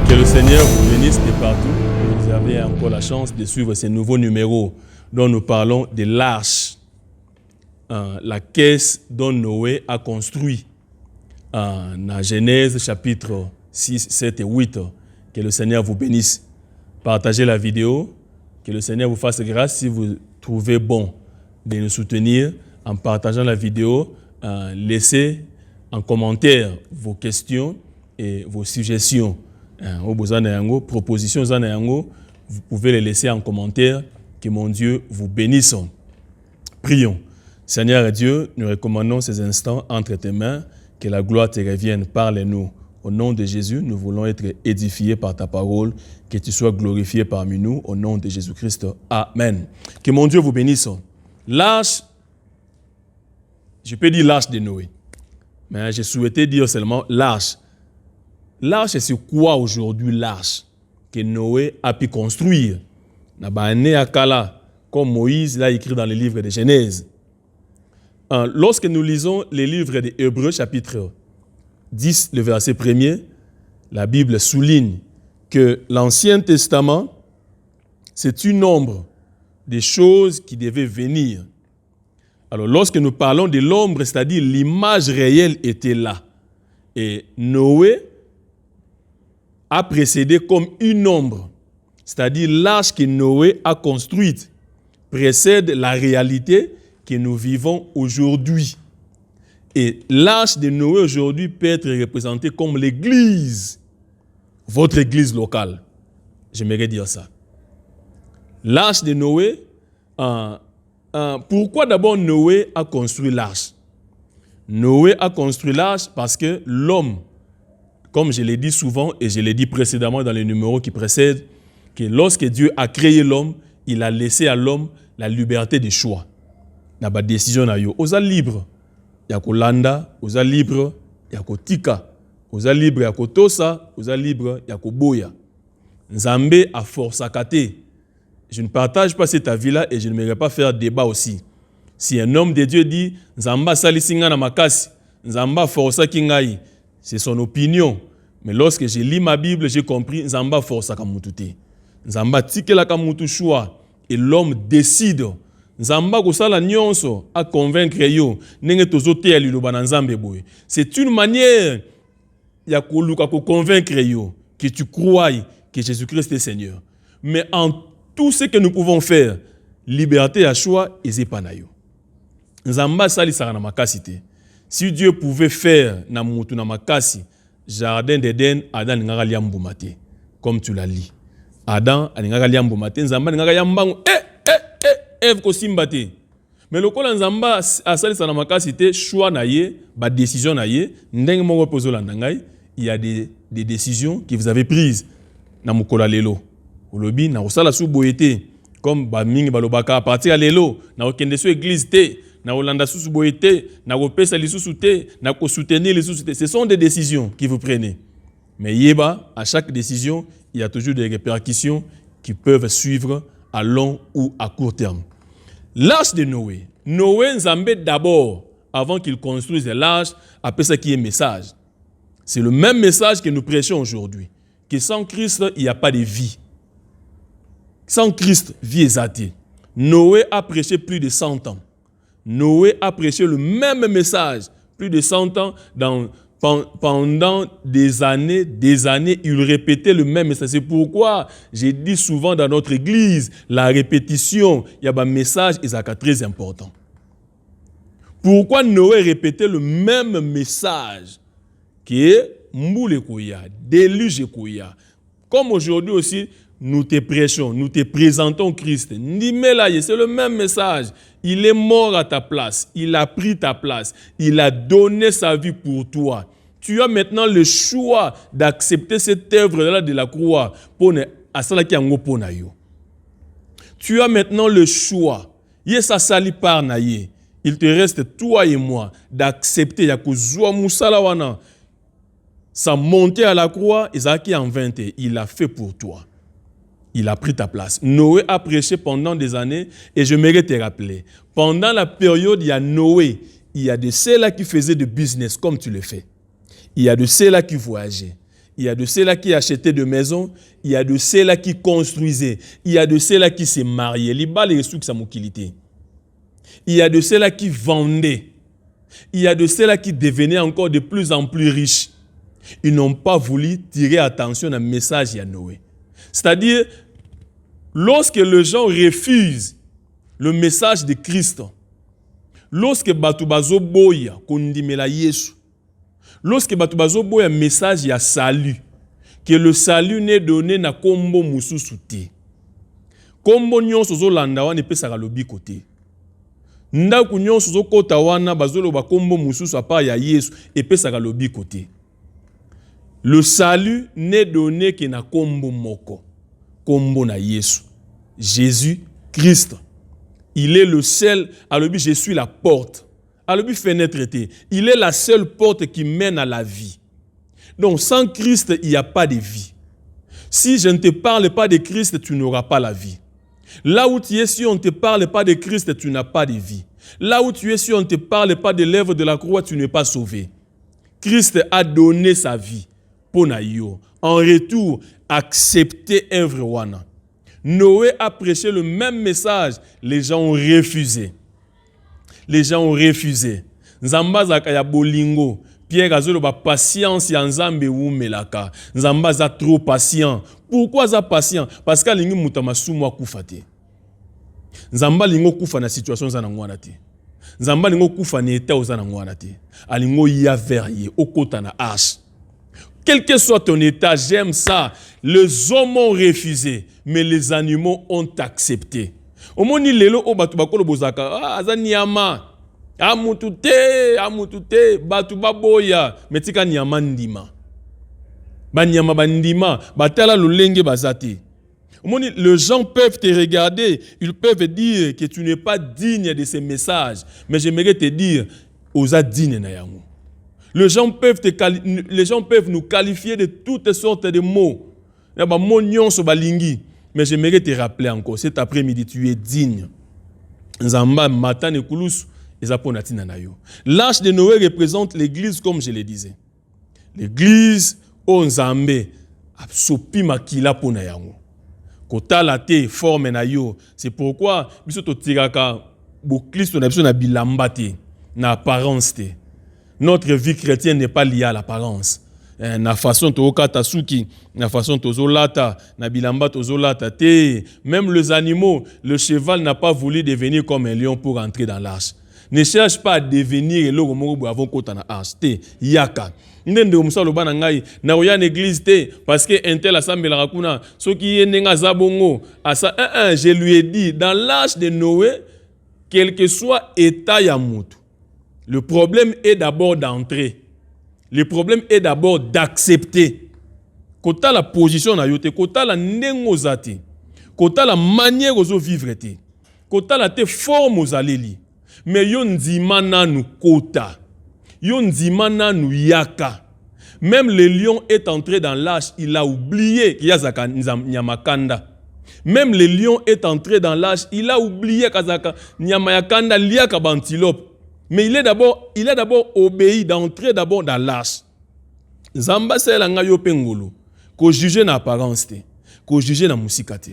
Que le Seigneur vous bénisse de partout. Vous avez encore la chance de suivre ces nouveaux numéros dont nous parlons de l'arche, la caisse dont Noé a construit dans Genèse chapitre 6, 7 et 8. Que le Seigneur vous bénisse. Partagez la vidéo. Que le Seigneur vous fasse grâce si vous trouvez bon de nous soutenir en partageant la vidéo. Laissez en commentaire vos questions et vos suggestions. Propositions, vous pouvez les laisser en commentaire. Que mon Dieu vous bénisse. Prions. Seigneur et Dieu, nous recommandons ces instants entre tes mains. Que la gloire te revienne. Parle-nous. Au nom de Jésus, nous voulons être édifiés par ta parole. Que tu sois glorifié parmi nous. Au nom de Jésus-Christ. Amen. Que mon Dieu vous bénisse. L'arche, je peux dire l'arche de Noé. Mais je souhaitais dire seulement l'arche. L'arche, c'est quoi aujourd'hui l'arche que Noé a pu construire? Comme Moïse l'a écrit dans le livre de Genèse. Lorsque nous lisons les livres de Hébreux, chapitre 10, le verset 1er, la Bible souligne que l'Ancien Testament, c'est une ombre des choses qui devaient venir. Alors, lorsque nous parlons de l'ombre, c'est-à-dire l'image réelle était là. Et Noé a précédé comme une ombre, c'est-à-dire l'arche que Noé a construite, précède la réalité que nous vivons aujourd'hui. Et l'arche de Noé aujourd'hui peut être représentée comme l'église, votre église locale. J'aimerais dire ça. L'arche de Noé, pourquoi d'abord Noé a construit l'arche? Noé a construit l'arche parce que l'homme, comme je l'ai dit souvent et je l'ai dit précédemment dans les numéros qui précèdent, que lorsque Dieu a créé l'homme, il a laissé à l'homme la liberté de choix. Na ba décision na yo, oza libre. Ya ko landa, oza libre, ya ko tika. Oza libre ya ko tosa, oza libre ya ko boya. Nzambe a force à kate. Je ne partage pas cet avis-là et je ne m'aimerais pas faire débat aussi. Si un homme de Dieu dit Nzamba salisinga na makasi, Nzamba força kingai, c'est son opinion. Mais lorsque j'ai lu ma Bible, j'ai compris Nzamba força kamutute. Nzamba tikela kamutu choix et l'homme décide. Nzamba kosala nyonso a convaincre yo nenge tozote ya liloba na Nzambe boye. C'est une manière ya koluka ko convaincre yo que tu crois que Jésus-Christ est Seigneur. Mais en tout ce que nous pouvons faire, liberté à choix et zepanayo. Nzamba sali sara na makasi te. Si Dieu pouvait faire na mutu na makasi, jardin d'Éden, Adam n'ingaka liambuma te, comme tu l'as dit. Adam n'ingaka liambuma te, Nzamba n'ingaka yambangu, Ève ko simba te. Mais le kola Nzamba asali sara na makasi te, choix na ye, ba décision na ye, ndenge moko pozola ndangai, il y a des décisions que vous avez prises na mukola lelo. Olobi na osala su boyete, comme ba mingi balobaka à partir à lelo, na okende su église te. Na olanda susu boyete, na kopesa lisusu te, na ko soutenir lisusu te. Ce sont des décisions que vous prenez. Mais yeba, à chaque décision, il y a toujours des répercussions qui peuvent suivre à long ou à court terme. L'arche de Noé. Noé Nzambe d'abord, avant qu'il construise l'arche, appelle ça qui est message. C'est le même message que nous prêchons aujourd'hui. Que sans Christ, il n'y a pas de vie. Sans Christ, vie est athée. Noé a prêché plus de 100 ans. Noé a prêché le même message, plus de 100 ans, pendant des années, il répétait le même message. C'est pourquoi j'ai dit souvent dans notre église, la répétition, il y a un message, c'est très important. Pourquoi Noé répétait le même message qui est Mboule Kouya, déluge Kouya. Comme aujourd'hui aussi, nous te prêchons, nous te présentons Christ. C'est le même message. Il est mort à ta place. Il a pris ta place. Il a donné sa vie pour toi. Tu as maintenant le choix d'accepter cette œuvre-là de la croix. Tu as maintenant le choix. Il te reste toi et moi d'accepter sa montée à la croix. Isaac en 20, il l'a fait pour toi. Il a pris ta place. Noé a prêché pendant des années et je mérite te rappeler. Pendant la période, il y a Noé. Il y a de ceux-là qui faisaient du business comme tu le fais. Il y a de ceux-là qui voyageaient. il y a de ceux-là qui achetaient de maisons, il y a de ceux-là qui construisaient, il y a de ceux-là qui se mariaient. Il y a de ceux-là qui vendaient. Il y a de ceux-là qui devenaient encore de plus en plus riches. Ils n'ont pas voulu tirer attention à message de Noé. C'est-à-dire, lorsque les gens refusent le message de Christ, lorsque batu bazo boya kondimela Yesu, lorsque batu bazo boya message ya salut, que le salut n'est donné na kombo mususu te. Kombo nyonso zo landa wana epesaka lobi kote. Ndaku nyonso zo kota wana bazolo ba kombo mususu apa ya Yesu epesaka lobi kote. Le salut n'est donné que na kombo moko. Kombo na Yesu. Jésus Christ. Il est le seul, alors je suis la porte. Alors fenêtre était. Il est la seule porte qui mène à la vie. Donc sans Christ, il n'y a pas de vie. Si je ne te parle pas de Christ, tu n'auras pas la vie. Là où tu es, si on ne te parle pas de Christ, tu n'as pas de vie. Là où tu es, si on ne te parle pas de l'œuvre de la croix, tu n'es pas sauvé. Christ a donné sa vie pour naïo. En retour, accepter œuvre wana. Noé a prêché le même message. Les gens ont refusé. Les gens ont refusé. Nzamba zakaya bolingo. Pierre azolo ba patience ya nzambe wumelaka. Nzamba za trop patient. Pourquoi za patient? Parce que lingi mutama sumu akufa te. Nzamba lingo kufa na situation za ngwana te. Nzamba lingo kufa na état za ngwana te. Alingo ya verrier okota na hache. Quel que soit ton état, j'aime ça. Les hommes ont refusé, mais les animaux ont accepté. Au moment où lelo o batu bakolo bozaka, azanyama, amutute, batu baboya, metika nyama ndima. Banyama bandima, batala lolenge bazate. Au moment où les gens peuvent te regarder, ils peuvent dire que tu n'es pas digne de ces messages, mais j'aimerais te dire, oza digne na yango. Les gens peuvent nous qualifier de toutes sortes de mots. Mais j'aimerais te rappeler encore, cet après-midi, tu es digne. L'âge de Noé représente l'église, comme je le disais. L'église, on Nzambe, sopi makila pona yango. Kota la te forme na yo. C'est pourquoi, biso to tiraka, bo Christo na biso na bilamba te, na apparence te. Notre vie chrétienne n'est pas liée à l'apparence. Na façon to okata suki, na façon to zolata, na bilamba to zolata te. Même les animaux, le cheval n'a pas voulu devenir comme un lion pour entrer dans l'arche. Ne cherche pas à devenir le moko avant kota na arche te. Yaka. Ndende omsalo bana ngai na oya l'église te parce que intel assemble la kuna soki yenga zabongo asa je lui ai dit dans l'âge de Noé quel que soit état ya mutu. Le problème est d'abord d'entrer. Le problème est d'abord d'accepter. Kota la position na yote, kota la nengozate, kota la manière ozo vivre te, kota la te forme ozaleli. Mais yon nzima nanu kota, yon nzima nanu yaka. Même le lion est entré dans l'âge, il a oublié qu'il y a zaka nyamakanda. Même le lion est entré dans l'âge, il a oublié kazaka nyamayakanda liaka bantilope. Mais il a d'abord obéi d'entrer d'abord dans l'âge. Zamba c'est la ngayo pengolo, ko juger na apparence te, ko juger na musika te.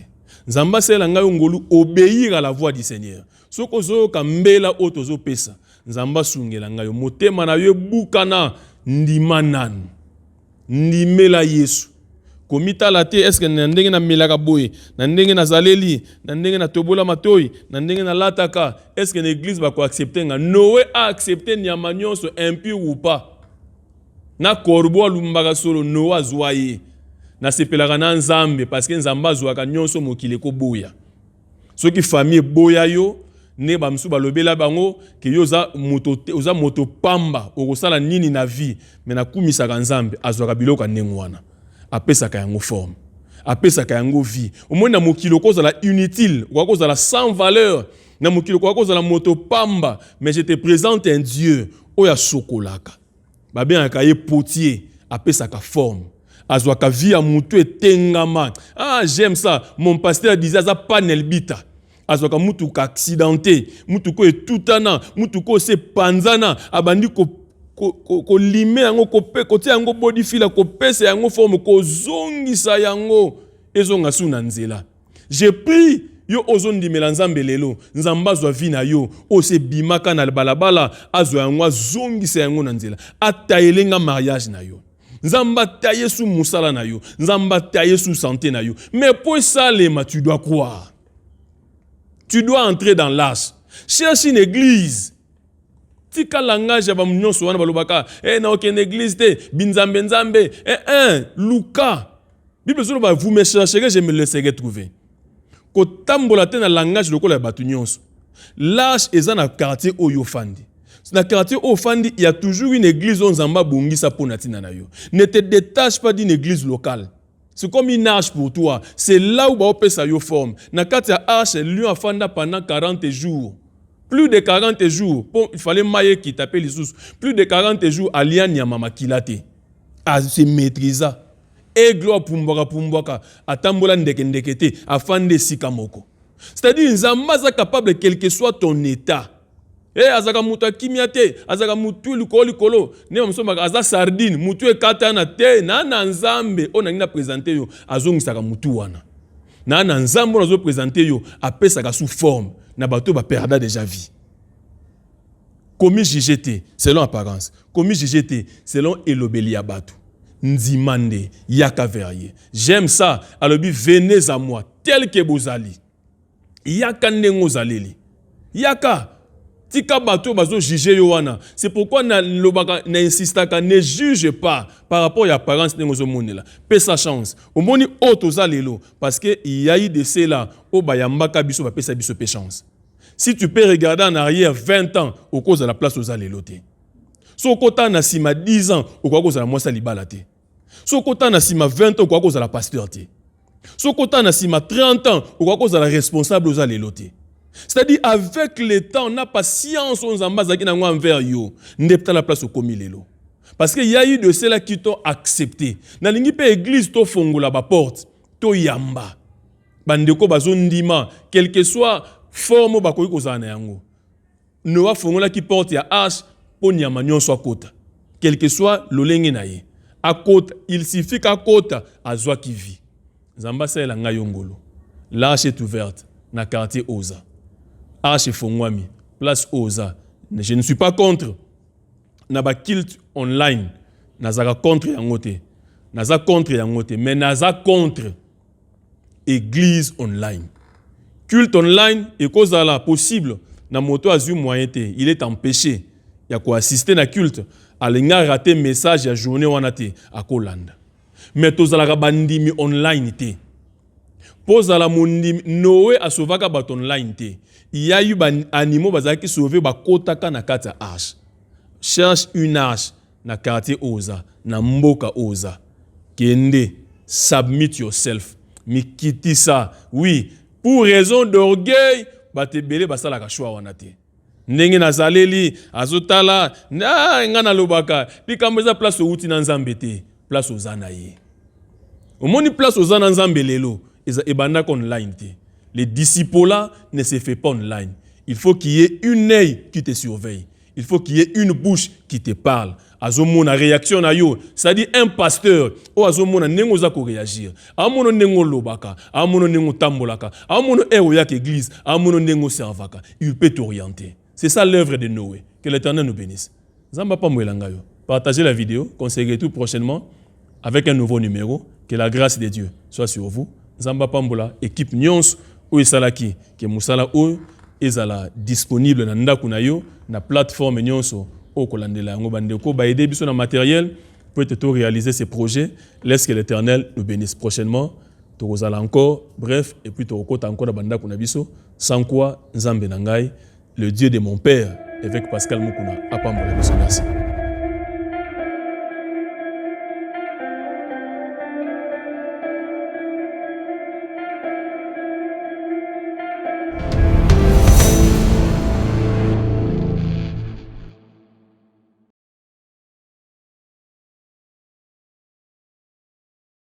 Zamba c'est la ngayo ngolu obéir à la voix du Seigneur. Soko zo kambela otozo pesa. Zamba sungela ngayo motema na yo bukana ndimanan. Ndimela Yesu. Komita la te est-ce que ndenge na melaka boy, na ndenge na zaleli, na ndenge na tobola matoi, na ndenge na lataka, est-ce que l'église va accepter nga? Noé a accepté nyama nyonso impur ou pas. Na korbo lumbaka solo Noé azwaye. Na sepelaka na Nzambe parce que Nzamba azwaka nyonso mokili ko boya. Soki famille boya yo ne bamsu balobela bango ke yo za moto pamba okosala nini na vie mais na kumisaka Nzambe azwaka biloko ndengwana. Apesaka yango forme, apesaka yango vie. Au moins na mokilo kozala inutile, kozala sans valeur, na mokilo kozala moto pamba, mais je te présente un Dieu oya sokolaka. Ba bien akaye potier, apesaka forme. Azwaka vie a mutu etengama. Ah, j'aime ça. Mon pasteur disait ça panel bita. Azwaka mutu ka accidenté, mutu ko etutana, mutu ko se panzana, abandi ko ko lime yango ko pe ko tia yango body fila ko pesa yango forme ko zongisa yango ezonga suna nzela. J'ai pris yo ozondi melanzambe lelo nzamba zwa vina yo o se bimaka na balabala azwa yango zongisa yango na nzela atayelenga mariage na yo. Nzamba taye sous musala na yo, nzamba taye sous santé na yo. Mais pour ça tu dois croire. Tu dois entrer dans l'âge. Cherche une église. Tika langage ba munyoso wana balobaka na aucune église te binzambe nzambe Luka. Bible solo ba vous me chercherez je me laisserai trouver. Ko tambola te na langage lokola batu nyonso. L'âge est dans quartier Oyofandi. Dans le quartier Oyofandi, il y a toujours une église où Nzamba bongisa ponatina na yo. Ne te détache pas d'une église locale. C'est comme une arche pour toi. C'est là où tu sa yo forme. Dans le quartier arche, lui a fanda pendant 40 jours. Plus de 40 jours. Il fallait mailler qui t'appelle les sous. Plus de 40 jours, Alian Yamama Kilate. À se maîtriser. Et gloire Pumbaka. À Tambola Ndekendekete. À Fande Sikamoko. C'est-à-dire, Nzamba est capable, quel que soit ton état. Azaka muta kimiate, azaka mutu likolo, ne msoma aza sardine, mutu ekatana te, na nzambe, on a présenté yo, azongisaka mutu wana. Na nzambe on a présenté yo, apesaka sous forme, na bato ba perda déjà vie. Commis JGT, selon apparence. Commis JGT, selon Elobeli Abatu. Nzimande, Yaka Verrier. J'aime ça, alobi venez à moi, tel que vous allez. Yaka nengo zaleli. Yaka. Tika bato bazo juger yowana. C'est pourquoi na insistaka ne juge pas par rapport à l'apparence de nos monela. Paie sa chance. Au moni otoza lelo parce que il y a eu de cela au bayambaka biso ba pesa biso pe chance. Si tu peux regarder en arrière 20 ans au cause de la place aux aleloté. So kota na sima 10 ans au cause de la moisa libalate. So kota na sima 20 ans au cause de la pasteurté. So kota na sima 30 ans au cause de la responsable aux aleloté. C'est-à-dire, avec le temps, on n'a pas science envers yo. N'est pas la place au comilelo. Parce qu'il y a eu de ceux-là qui t'ont accepté. Dans l'église, tu fongo la porte, tu yamba. Bandeko bazondima, quelle que soit forme bakoyi kozana yango. Noa fongo la qui porte ya hache, pour nyama nyonso kota. Quel que soit l'olenge naye. À côte, il suffit qu'à côte, à zwa qui vit. Zamba sa elanga yongolo. L'âche est ouverte, na quartier Oza. Arche Fongwami, place Oza. Je ne suis pas contre. Naba kilt online. Nazaka contre yangote. Naza contre yangote. Mais naza contre église online. Culte online est cause à la possible. Na moto azu moyen te. Il est empêché. Il y a quoi assister na culte. Alenga raté message ya journée wanate à Kolanda. Mais tozala bandimi online te. Pose à la mondimi Noé a sauvé ka bat online te. Il y a eu des animaux qui sont sauvés par kotaka na kata arche. Cherche une arche na quartier Oza, na mboka Oza. Kende, submit yourself. Mais quitte ça. Oui, pour raison d'orgueil, te belé basa la kachwa wanate. Ndenge na zaleli, azotala, na ngana lobaka, di kameza place au uti na nzambete, place Oza na ye. Au moni place Oza na nzambe lelo, ebanda online te. Les disciples là ne se fait pas online. Il faut qu'il y ait une œil qui te surveille. Il faut qu'il y ait une bouche qui te parle. Azomona réaction na yo, c'est-à-dire un pasteur o azomona nengo za ko réagir. Amono nengo lobaka, amono nengo tambolaka, amono ero yak église, amono nengo servaka. Il peut t'orienter. C'est ça l'œuvre de Noé. Que l'Éternel nous bénisse. Zamba pa mwelanga yo. Partagez la vidéo, conseillez tout prochainement avec un nouveau numéro. Que la grâce de Dieu soit sur vous. Zamba Pambola, équipe Nyons ou Esalaki, que Moussala ou ezala disponible na ndaku na yo na plateforme Nyonso au kolandela ngo bandeko ba aider biso na matériel pour te réaliser ces projets. Laisse que l'Éternel nous bénisse prochainement. Tozala encore bref et puis tokota encore na bandaku na biso sans quoi Nzambe na ngai le Dieu de mon père évêque Pascal Mukuna apambola biso merci.